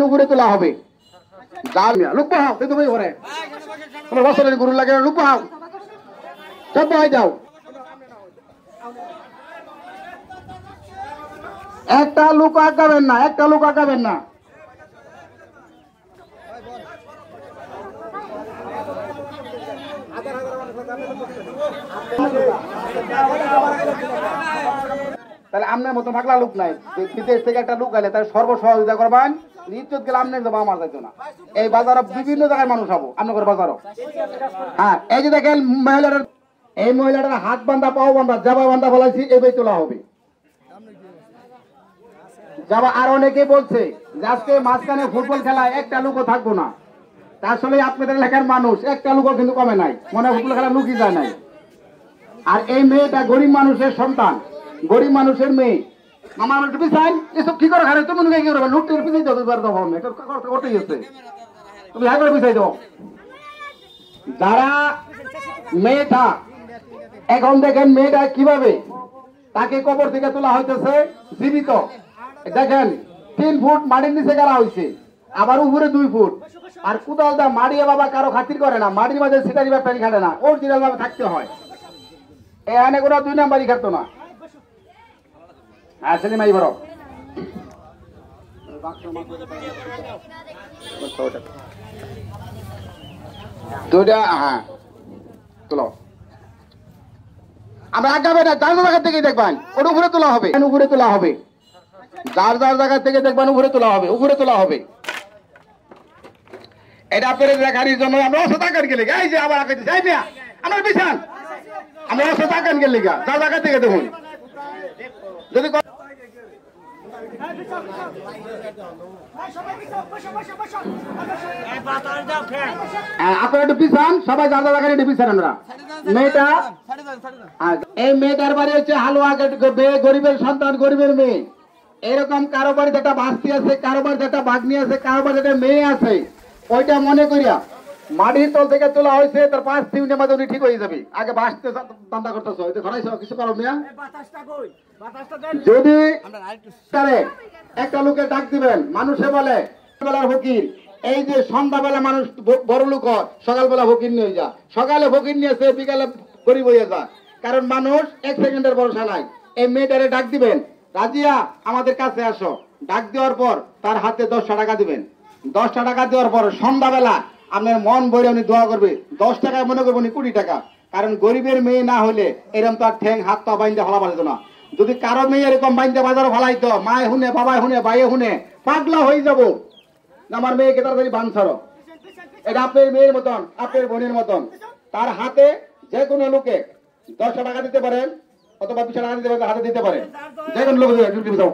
উপরে তোলা হবে লুক পাহাও তুমি ঘরে তোমার বছরের গরু লাগে লুক পাহাও সব পাহাই যাও। একটা লোক আগাবেন না, একটা লোক আগাবেন না। তাহলে আপনার মতো পাগলা লোক নাই, বিদেশ থেকে একটা লোক আইলে তার সর্বসহযোগিতা করবেন। ইজ্জত গেলে আপনার যাবো, আমার যাইতো না। এই বাজারে বিভিন্ন জায়গায় মানুষ হবো, আপনার বাজারও। হ্যাঁ, এই যে দেখেন মহিলাটার, এই মহিলাটার হাত বান্ধা পাও বান্ধা জাবা বান্ধা বলাইছি, এই তোলা হবে যাবা। আর অনেকে বলছে যে আজকে মাঝখানে ফুটবল খেলায় একটা লোকও থাকবো না। আসলে আপনাদের এলাকার মানুষ একটা লোকও কিন্তু কমে নাই, মনে হয় ফুটবল খেলা লুকিয়ে যায় নাই। আর এই মেয়েটা গরিব মানুষের সন্তান, গরিব মানুষের মেয়ে। আমার চাই এসব কি করে খারে তুমি কি করবে? লুটের পিছিয়ে দাও, করতেই হচ্ছে, তুমি হ্যাঁ করে পিছিয়ে দাও। যারা মেয়েটা এখন দেখেন মেয়েটা কিভাবে তাকে কবর থেকে তোলা হইতেছে জীবিত। দেখেন 3 ফুট মাটির নিচে গাড়া হয়েছে, আবার উপরে 2 ফুট। আর কোদাল দা মাড়িয়ে বাবা কারো খাতির করে না, মাটির মাঝে সেটারি ব্যাপারি খাটে না, অরিজিনাল ভাবে থাকতে হয়। এখানে কোনো 2 নাম্বারই খাটতো না। হ্যাঁ সেলিম ভাই বড় দুটা। হ্যাঁ তোলো, আমরা আগাবে না, যার জায়গা থেকে দেখবেন ওর উপরে তোলা হবে, উপরে তোলা হবে। যার যার জায়গা থেকে দেখবেন উপরে তোলা হবে, উপরে তোলা হবে। এটা আপনাদের দেখানোর জন্য আমরা অসতাকান গেলে এই যে আবার আগে যাই মিয়া আমার বিছান, আমরা অসতাকান গেলে যার জায়গা থেকে দেখুন। যদি আপনারা একটু পিছান, সবাই যার জায়গা একটু পিছান। আমরা মেয়েটা, এই মেয়েটার বাড়ি হচ্ছে হালুয়া, গরিবের সন্তান, গরিবের মেয়ে। এরকম কারো বাড়িতে একটা বাস্তি আছে, কারো বাড়িতে একটা বাগনি আছে, কারো বাড়িতে একটা মেয়ে আছে। ওইটা মনে করিয়া মাটির তল থেকে তোলা হয়েছে, তার 5 মিনিটের মধ্যে উনি ঠিক হয়ে যাবে। আগে বাঁচতে দান্দা করতেছ, ধরাইছ কিছু করো মিয়া। যদি একটা লোকে ডাক দিবেন, মানুষে বলে বেলার ফকির, এই যে সন্ধ্যাবেলা মানুষ বড় লোক হয়, সকালবেলা ফকির নিয়ে যা, সকালে ফকির নিয়েছে, বিকালে গরিব হয়ে যা। কারণ মানুষ 1 সেকেন্ডের ভরসা নাই। এই মেয়েটারে ডাক দিবেন, রাজিয়া আমাদের কাছে আসো। ডাক দেওয়ার পর তার হাতে 10টা টাকা দিবেন। 10টা টাকা দেওয়ার পর সন্ধ্যাবেলা আপনার মন বইরে উনি দোয়া করবে। 10 টাকায় মনে করবেন 20 টাকা। কারণ গরিবের মেয়ে না হলে এরকম তো আর ঠ্যাং হাত পা বাইন্দে ফলা পারত না। যদি কারো মেয়ে এরকম বাইন্দে বাজারে ফলাইতো, মায়ে শুনে, বাবাই শুনে, বাইয়ে শুনে, পাগলা হয়ে যাব। আমার মেয়েকে তাড়াতাড়ি বান ছাড়ো। এটা আপনার মেয়ের মতন, আপনার বোনের মতন। তার হাতে যে কোনো লোকে 10টা টাকা দিতে পারেন, অথবা 20 টাকা দিতে পারেন, হাতে দিতে পারেন, যে কোনো লোক পিছাও।